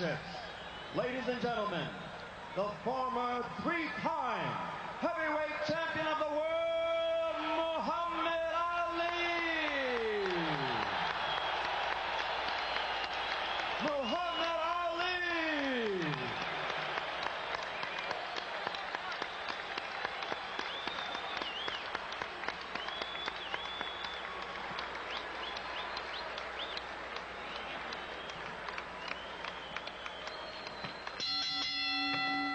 championships. Ladies and gentlemen, the former three-time heavyweight champion of the world, Muhammad Ali! Muhammad Ali!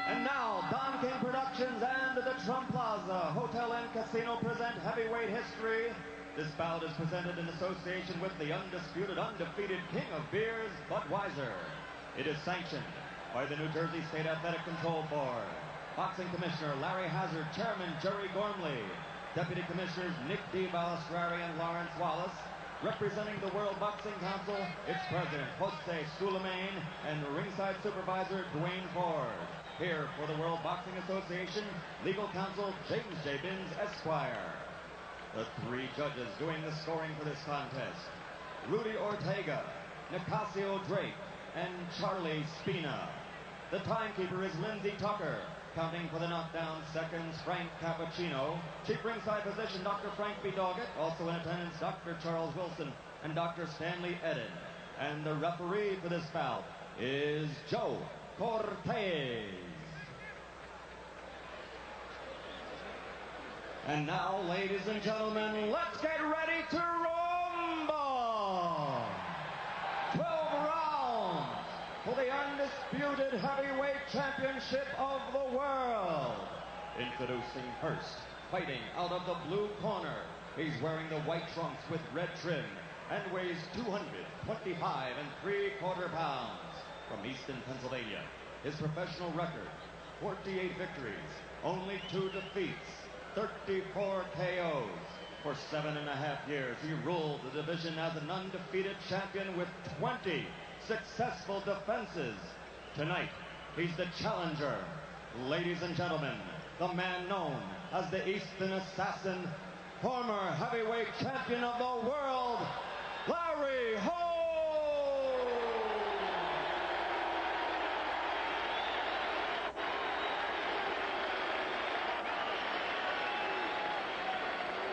And now, Don King Productions and the Trump Plaza Hotel and Casino present Heavyweight History. This bout is presented in association with the undisputed, undefeated king of beers, Budweiser. It is sanctioned by the New Jersey State Athletic Control Board. Boxing Commissioner Larry Hazard, Chairman Jerry Gormley, Deputy Commissioners Nick D. Balistrari and Lawrence Wallace. Representing the World Boxing Council, its President Jose Sulaiman and ringside supervisor Dwayne Ford. Here for the World Boxing Association, legal counsel James J. Binns, Esquire. The three judges doing the scoring for this contest: Rudy Ortega, Nicasio Drake, and Charlie Spina. The timekeeper is Lindsey Tucker. Counting for the knockdown seconds, Frank Cappuccino. Chief ringside physician, Dr. Frank B. Doggett. Also in attendance, Dr. Charles Wilson and Dr. Stanley Eden. And the referee for this bout is Joe Cortez. And now, ladies and gentlemen, let's get ready to rumble! 12 rounds for the undisputed heavyweight championship of the world. Introducing first, fighting out of the blue corner. He's wearing the white trunks with red trim and weighs 225 3/4 pounds. From Easton, Pennsylvania, his professional record, 48 victories, only 2 defeats, 34 KOs. For 7.5 years, he ruled the division as an undefeated champion with 20 successful defenses. Tonight, he's the challenger. Ladies and gentlemen, the man known as the Eastern Assassin, former heavyweight champion of the world, Larry Holmes!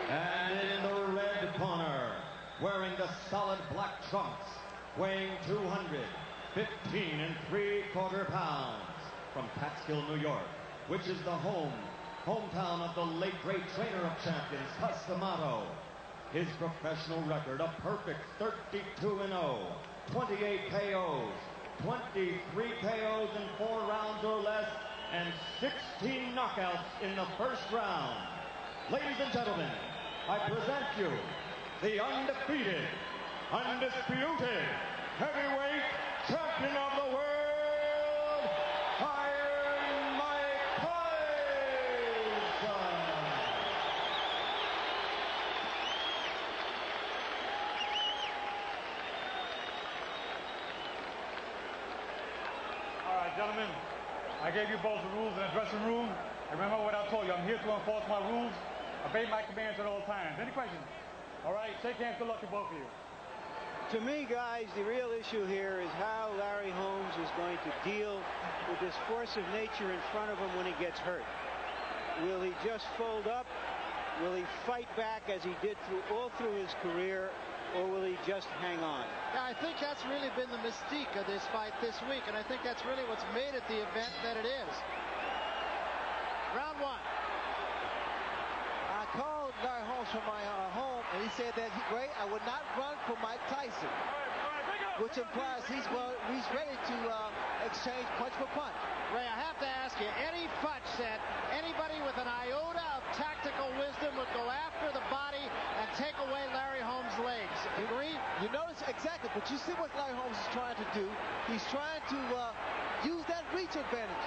And in the red corner, wearing the solid black trunks, weighing 215 3/4 pounds, from Catskill, New York, which is the hometown of the late great trainer of champions, Cus D'Amato. His professional record, a perfect 32-0, 28 KOs, 23 KOs in 4 rounds or less, and 16 knockouts in the first round. Ladies and gentlemen, I present you the undefeated, undisputed heavyweight champion of the world, Iron Mike Taison. All right, gentlemen, I gave you both the rules in the dressing room. Remember what I told you. I'm here to enforce my rules. Obey my commands at all times. Any questions? All right, shake hands. Good luck to both of you. To me, guys, the real issue here is how Larry Holmes is going to deal with this force of nature in front of him when he gets hurt. Will he just fold up? Will he fight back as he did all through his career? Or will he just hang on? Yeah, I think that's really been the mystique of this fight this week, and I think that's really what's made it the event that it is. Round one. I called Larry Holmes from my home, and he said that I would not run for Mike Tyson, which implies he's ready to exchange punch for punch. Ray, I have to ask you, Eddie Futch said anybody with an iota of tactical wisdom would go after the body and take away Larry Holmes' legs. You agree? You notice exactly, but you see what Larry Holmes is trying to do. He's trying to use that reach advantage.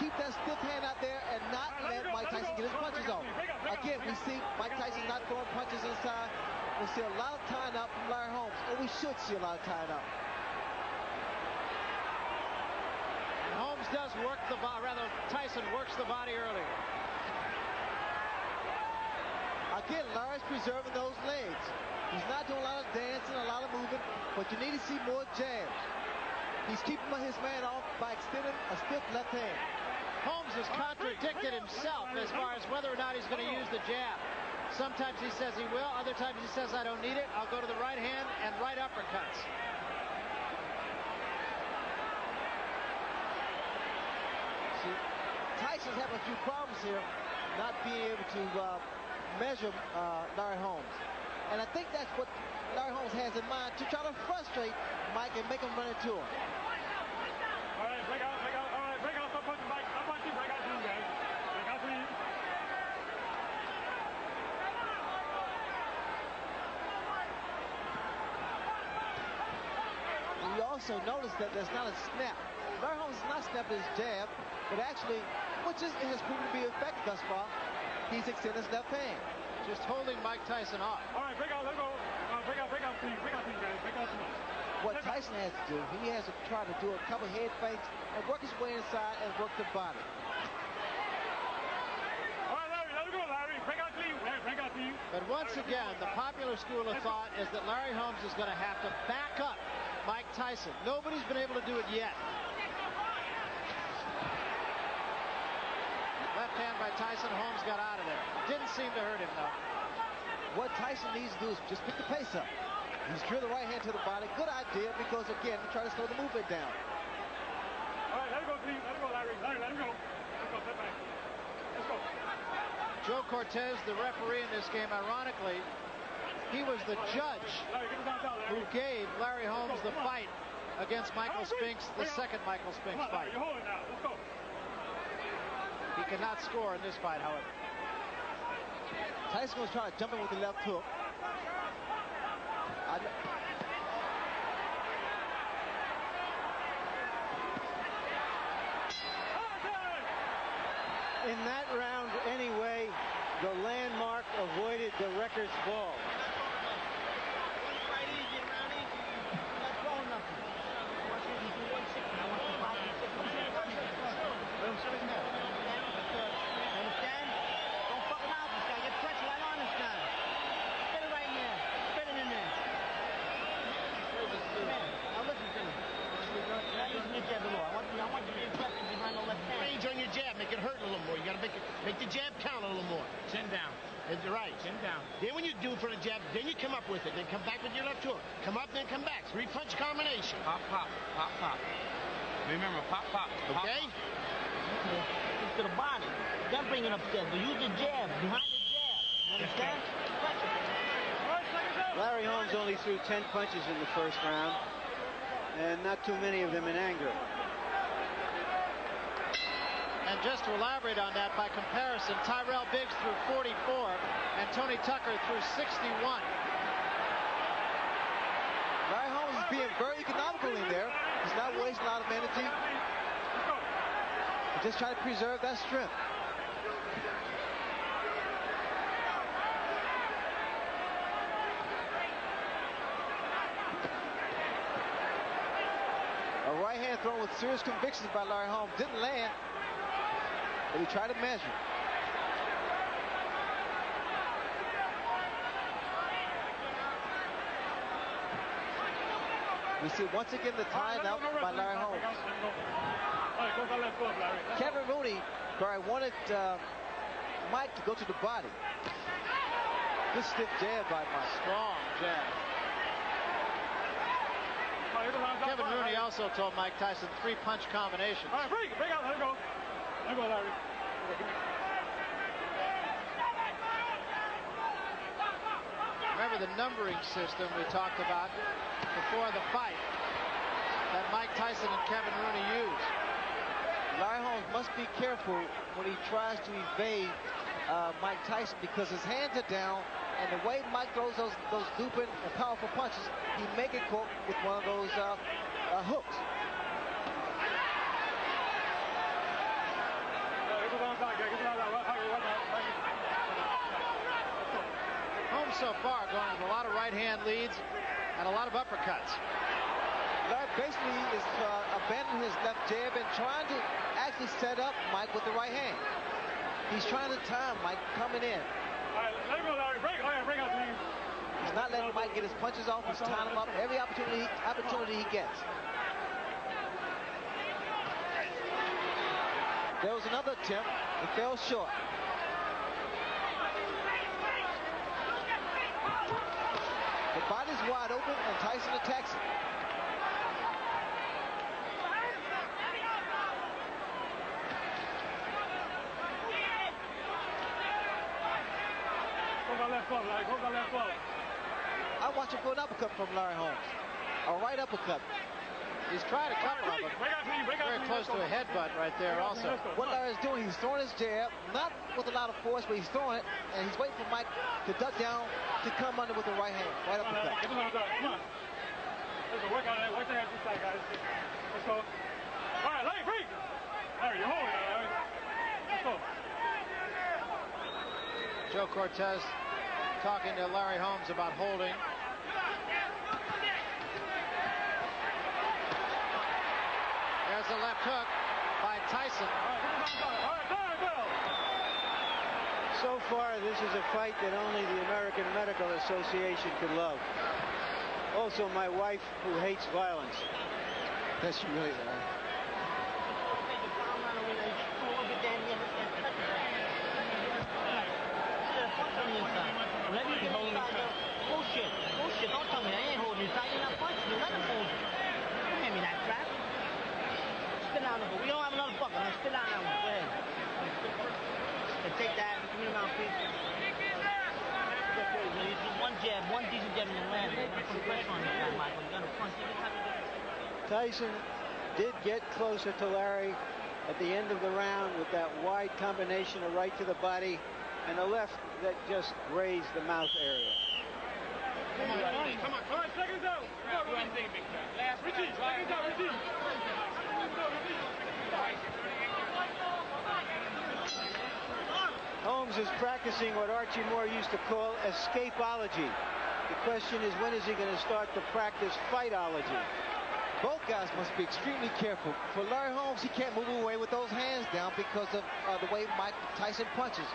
Keep that stiff hand out there and not let Mike Tyson get his punches off. Again, we see Mike Tyson not throwing punches inside. We see a lot of tying up from Larry Holmes, and we should see a lot of tying up. Holmes does work the body, rather Tyson works the body early. Again, Larry's preserving those legs. He's not doing a lot of dancing, a lot of moving, but you need to see more jabs. He's keeping his man off by extending a stiff left hand. Holmes has contradicted himself as far as whether or not he's going to use the jab. Sometimes he says he will, other times he says I don't need it. I'll go to the right hand and right uppercuts. See, Tyson's having a few problems here, not being able to measure Larry Holmes. And I think that's what Larry Holmes has in mind, to try to frustrate Mike and make him run into him. All right, break out. All right, break out. Stop punching, Mike. Stop punching. Break out to you guys. Break out to you. We also notice that there's not a snap. Larry Holmes is not snapping his jab, but actually, which has proven to be effective thus far, he's extending his left hand. Just holding Mike Tyson off. All right, break out. Let's go. Break out, please. Break out, please, guys. Break out, please. What Tyson has to do, he has to try to do a couple head fakes and work his way inside and work the body. All right, Larry, let it go, Larry. Break out to you. Break out to you. But once again, the popular school of thought is that Larry Holmes is going to have to back up Mike Tyson. Nobody's been able to do it yet. Left hand by Tyson. Holmes got out of there. Didn't seem to hurt him, though. What Tyson needs to do is just pick the pace up. He's drilled the right hand to the body. Good idea, because again, he tried to slow the movement down. All right, let it go, please. Let it go, Larry. Larry, let him go. Let's go. Step back. Let's go. Joe Cortez, the referee in this game, ironically, he was the judge who gave Larry Holmes the fight against Michael Spinks, the second Michael Spinks fight. You're holding now. Let's go. He cannot score in this fight, however. Tyson was trying to jump in with the left hook. In that round anyway, the landmark avoided the record's ball. Understand? Don't fuck around with this guy. Get pressure right on this guy. Get it right in there. Spit it in there. Now listen to me. Now use your jab a little. I want you to be aggressive behind the left hand. Range on your jab, make it hurt a little more. You gotta make the jab count a little more. Chin down. That's right. Chin down. Then when you do for the jab, then you come up with it. Then come back with your left hook. Come up, then come back. 3-punch combination. Pop, pop, pop, pop. Remember, pop, pop. Pop, Okay? To the body. Then bring it upstairs. But use the jab behind the jab. You understand? Pressure. Larry Holmes only threw 10 punches in the first round, and not too many of them in anger. And just to elaborate on that, by comparison, Tyrell Biggs threw 44 and Tony Tucker threw 61. Larry Holmes is being very economical in there. He's not wasting a lot of energy. He's just trying to preserve that strength. A right hand thrown with serious convictions by Larry Holmes. Didn't land, but he tried to measure. We see once again the tying up by Larry Holmes. Kevin Rooney wanted Mike to go to the body. Good stiff jab by Mike. Strong jab. Kevin Rooney also told Mike Tyson 3-punch combinations. All right, break out. Let it go. Let it go, Larry. Remember the numbering system we talked about before the fight that Mike Tyson and Kevin Rooney used. Larry Holmes must be careful when he tries to evade Mike Tyson, because his hands are down, and the way Mike throws those looping and powerful punches, he may get caught with one of those hooks. Holmes so far going with a lot of right-hand leads and a lot of uppercuts. Larry basically is abandoning his left jab and trying to actually set up Mike with the right hand. He's trying to time Mike coming in. All right, let it go, Larry. Break out, please. He's not letting Mike get his punches off. He's tying him up every opportunity he gets. There was another attempt. It fell short. The body's wide open, and Tyson attacks it. Hold that left glove, Larry. Hold that left glove. I watch him for an uppercut from Larry Holmes. A right uppercut. He's tried a couple of them. Very close to a headbutt right there also. What Larry's doing, he's throwing his jab, not with a lot of force, but he's throwing it, and he's waiting for Mike to duck down to come under with the right hand. Right uppercut. Come on. Let's go. Work on that. Work the hands inside, guys. Let's go. All right, Larry, break. Larry, you're holding it, Larry. Let's go. Joe Cortez talking to Larry Holmes about holding. There's a left hook by Tyson. So far, this is a fight that only the American Medical Association could love. Also, my wife, who hates violence. That's she really, Larry. Let me get inside the bullshit. Bullshit. Don't tell me I ain't holding inside. You're not punching me. Let him hold you. Don't hand me that crap. Spit down the book. We don't have another bucket. Now spit down that one. Go ahead. And take that. Give me the mouthpiece. Just one jab. One decent jab in the land. You're going to put pressure on this guy, Michael. You're going to punch every time you do. Tyson did get closer to Larry at the end of the round with that wide combination of right to the body and a left that just grazed the mouth area. Come on. All right, seconds out. Richie, seconds out, Richie. Holmes is practicing what Archie Moore used to call escapology. The question is, when is he going to start to practice fightology? Both guys must be extremely careful. For Larry Holmes, he can't move away with those hands down because of the way Mike Tyson punches.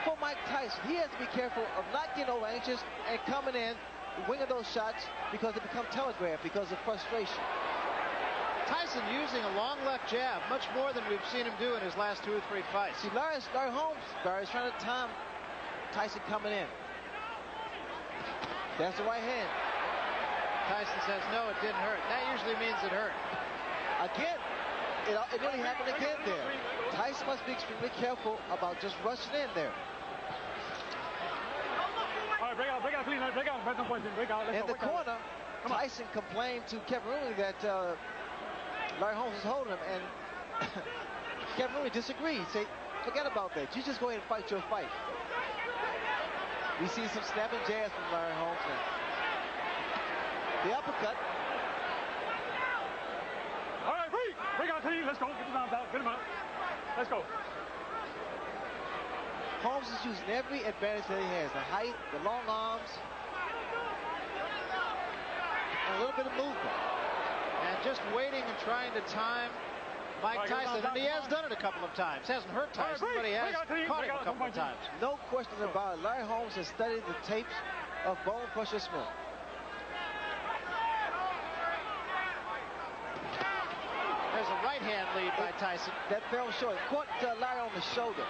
For Mike Tyson, he has to be careful of not getting over anxious and coming in, winging those shots because they become telegraphed because of frustration. Tyson using a long left jab, much more than we've seen him do in his last 2 or 3 fights. See, Larry Holmes is trying to time Tyson coming in. That's the right hand. Tyson says, no, it didn't hurt. That usually means it hurt. Again, it nearly happened again there. Tyson must be extremely careful about just rushing in there. All right, break out, clean, break out, no question, break out. In the corner, Tyson complained to Kevin Rooney that Larry Holmes was holding him, and Kevin Rooney disagreed. Say, forget about that. You just go ahead and fight your fight. We see some snapping jabs from Larry Holmes now. The uppercut. All right, break out, clean, let's go. Get the arms out, get him out. Let's go. Holmes is using every advantage that he has. The height, the long arms, and a little bit of movement. And just waiting and trying to time Mike Tyson. And he has done it a couple of times. Hasn't hurt Tyson, but he has caught him a couple of times. No question about it. Larry Holmes has studied the tapes of Bone Crusher Smith. There's a right hand lead by Tyson. That fell short. Caught Larry on the shoulder.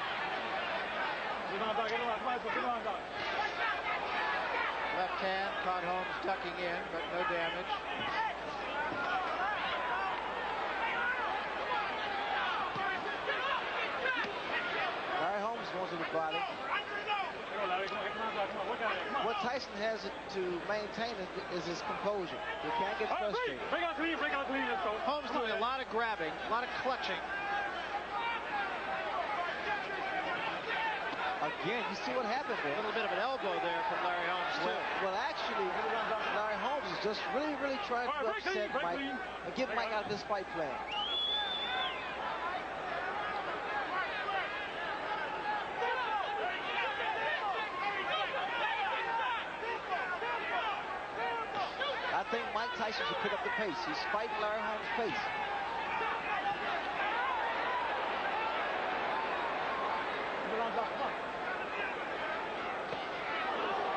Left hand caught Holmes ducking in, but no damage. Larry Holmes goes to the body. What Tyson has to maintain is his composure. He can't get frustrated. Break out clean, let's go. Holmes doing a lot of grabbing, a lot of clutching. Again, you see what happened there. A little bit of an elbow there from Larry Holmes, too. Well, actually, Larry Holmes is just really trying to upset Mike and get Mike out of this fight plan. I think Mike Tyson should pick up the pace. He's fighting Larry Holmes' pace.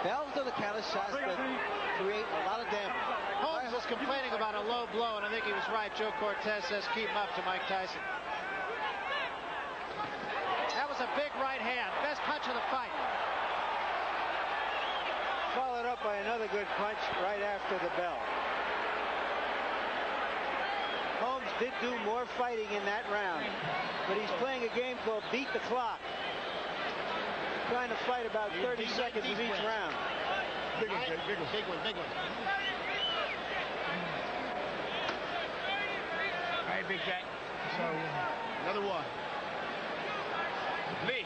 Those are the kind of shots that create a lot of damage. Holmes was complaining about a low blow, and I think he was right. Joe Cortez says keep him up to Mike Tyson. That was a big right hand. Best punch of the fight. Followed up by another good punch right after the bell. Holmes did do more fighting in that round, but he's playing a game called Beat the Clock. Trying to fight about 30 seconds of each round. Big one, big one, big one, big one. All right, Big Jack. So, Another one. me.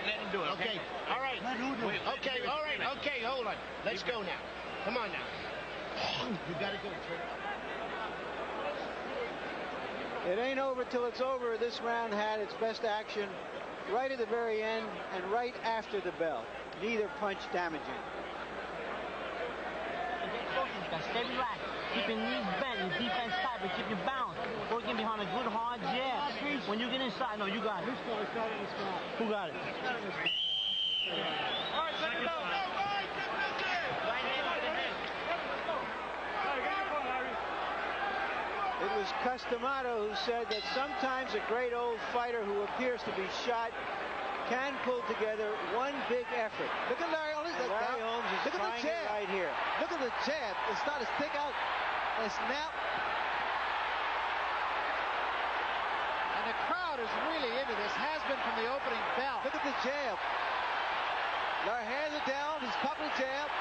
Let him do it. Okay, all right. Wait, Okay, all right, okay, hold on. Let's go now. Come on now. You got to go, Trevor. It ain't over till it's over. This round had its best action right at the very end and right after the bell. Neither punch damaging. Stay relaxed. Keep your knees bent, your defense tight, but keep your balance. Working behind a good hard jab. When you get inside, no, you got it. Who got it? All right, second down. Right hand to the head. It was Customato who said that sometimes a great old fighter who appears to be shot can pull together one big effort. Look at Larry Holmes. Larry Holmes is Look at the trying it jab. right here. Look at the jab. It's starting to stick out and snap. And the crowd is really into this. Has been from the opening bell. Look at the jab. Larry hands it down. He's popping the jab.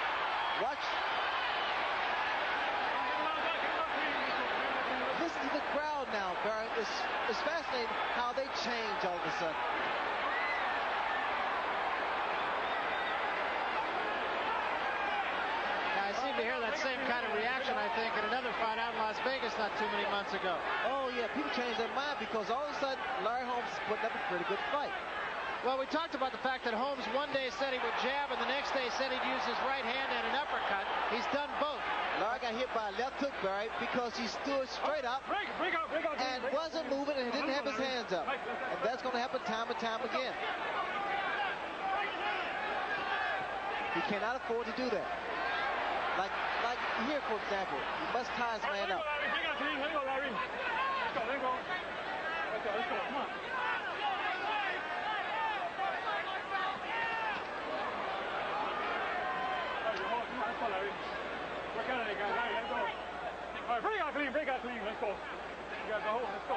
Watch. Listen to the crowd now, Barry. It's fascinating how they change all of a sudden. I seem to hear that same kind of reaction, I think, in another fight out in Las Vegas not too many months ago. Oh, yeah, people change their mind because all of a sudden Larry Holmes is putting up a pretty good fight. Well, we talked about the fact that Holmes one day said he would jab and the next day said he'd use his right hand and an uppercut. He's done both. Larry got hit by a left hook, Barry, because he stood straight up and wasn't moving and didn't have his hands up. And that's going to happen time and time again. He cannot afford to do that. Like here, for example, he must tie his man up. Hang on, Larry. Let's go. Come on. Let's go, Larry. Work out of it, guys. All right, let's go. All right, break out clean. Let's go. You guys are home. Let's go.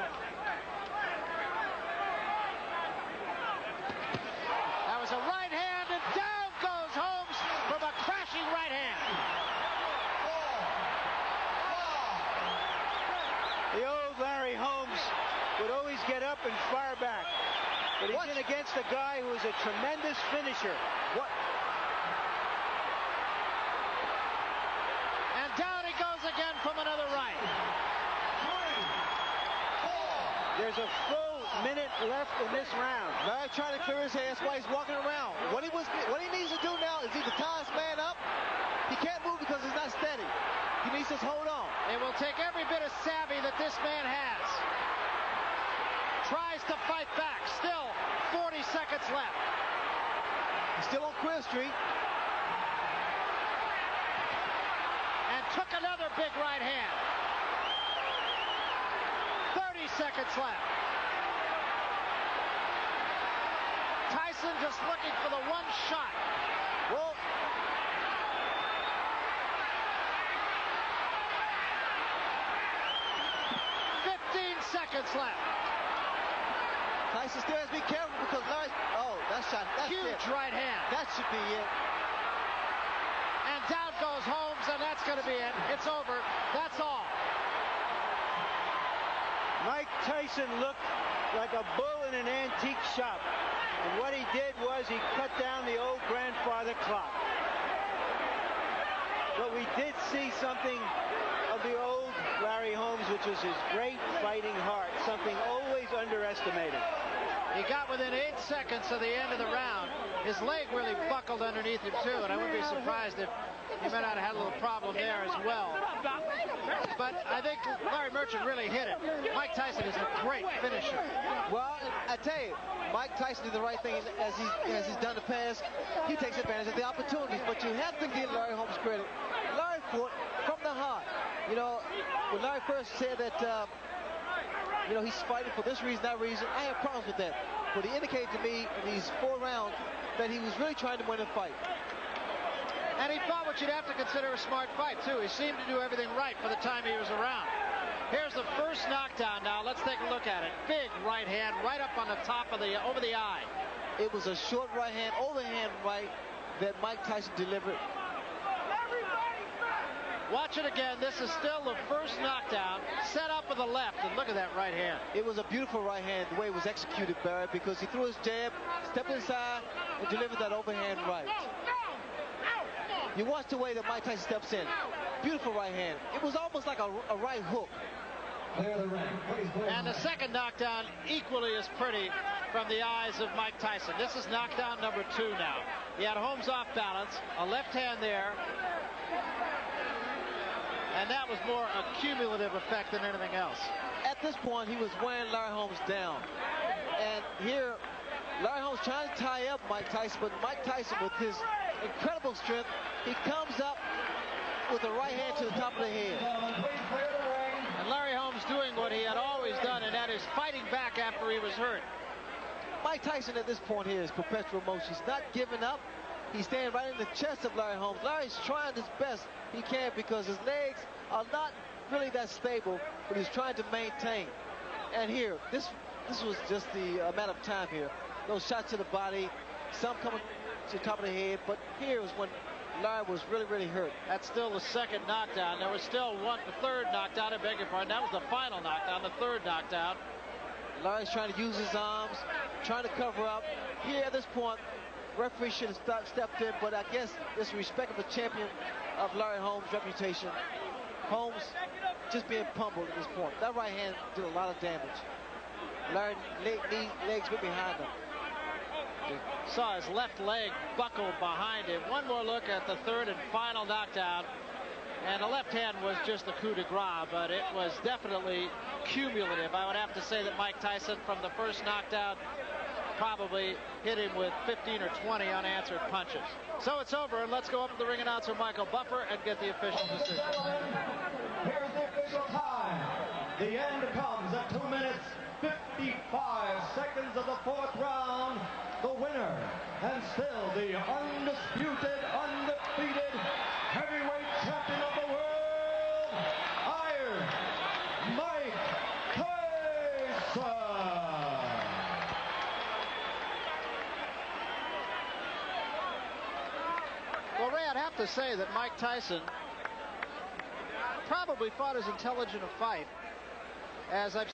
That was a right hand, and down goes Holmes from a crashing right hand. The old Larry Holmes would always get up and fire back. But he's in against a guy who is a tremendous finisher. And down he goes again from another right. There's a full minute left in this round. Larry trying to clear his hands while he's walking around. What he needs to do now is either tie his man up. He can't move because he's not steady. He needs to hold on. It will take every bit of savvy that this man has. Tries to fight back. Still 40 seconds left. He's still on Queer Street. And took another big right hand. 30 seconds left. Tyson just looking for the one shot. Well, 15 seconds left. Tyson still has to be careful because Larry... Oh, that shot. That's Huge it. right hand. That should be it. And down goes Holmes, and that's going to be it. It's over. That's all. Mike Tyson looked like a bull in an antique shop. And what he did was he cut down the old grandfather clock. But we did see something of the old Larry Holmes, which was his great fighting heart, something always underestimated. He got within 8 seconds of the end of the round. His leg really buckled underneath him, too, and I wouldn't be surprised if he might not have had a little problem there as well. But I think Larry Merchant really hit him. Mike Tyson is a great finisher. Well, I tell you, Mike Tyson did the right thing as he's done in the past. He takes advantage of the opportunities, but you have to give Larry Holmes credit. Larry fought from the heart. You know, when Larry first said that you know, he's fighting for this reason, that reason. I have problems with that. But he indicated to me in these 4 rounds that he was really trying to win the fight. And he fought what you'd have to consider a smart fight, too. He seemed to do everything right for the time he was around. Here's the first knockdown now. Let's take a look at it. Big right hand right up on the top of over the eye. It was a short right hand, overhand right that Mike Tyson delivered. Watch it again. This is still the first knockdown, set up with the left, and look at that right hand. It was a beautiful right hand, the way it was executed, Barry, because he threw his jab, stepped inside, and delivered that overhand right. You watch the way that Mike Tyson steps in. Beautiful right hand. It was almost like a right hook. And the second knockdown, equally as pretty from the eyes of Mike Tyson. This is knockdown number 2 now. He had Holmes off balance, a left hand there. And that was more a cumulative effect than anything else. At this point, he was wearing Larry Holmes down. And here, Larry Holmes trying to tie up Mike Tyson, but Mike Tyson, with his incredible strength, he comes up with a right hand to the top of the head. And Larry Holmes doing what he had always done, and that is fighting back after he was hurt. Mike Tyson at this point here is perpetual motion. He's not giving up. He's standing right in the chest of Larry Holmes. Larry's trying his best he can because his legs are not really that stable, but he's trying to maintain. And here, this was just the amount of time here. Those shots to the body, some coming to the top of the head, but here was when Larry was really, really hurt. That's still the second knockdown. There was still the third knockdown, I beg your pardon. That was the final knockdown, the third knockdown. Larry's trying to use his arms, trying to cover up. Here at this point, referee should have stepped in, but I guess this respect of the champion of Larry Holmes' reputation. Holmes just being pummeled at this point. That right hand did a lot of damage. Larry legs went behind him. Saw his left leg buckle behind him. One more look at the third and final knockdown. And the left hand was just the coup de grace, but it was definitely cumulative. I would have to say that Mike Tyson, from the first knockdown, probably hit him with 15 or 20 unanswered punches. So it's over, and let's go up to the ring announcer, Michael Buffer, and get the official decision. Here's the official time. The end comes at 2 minutes, 55 seconds of the 4th round. The winner, and still the undisputed, undefeated heavyweight champion of the world, Iron Mike Tyson. Well, Ray, I'd have to say that Mike Tyson probably fought as intelligent a fight as I've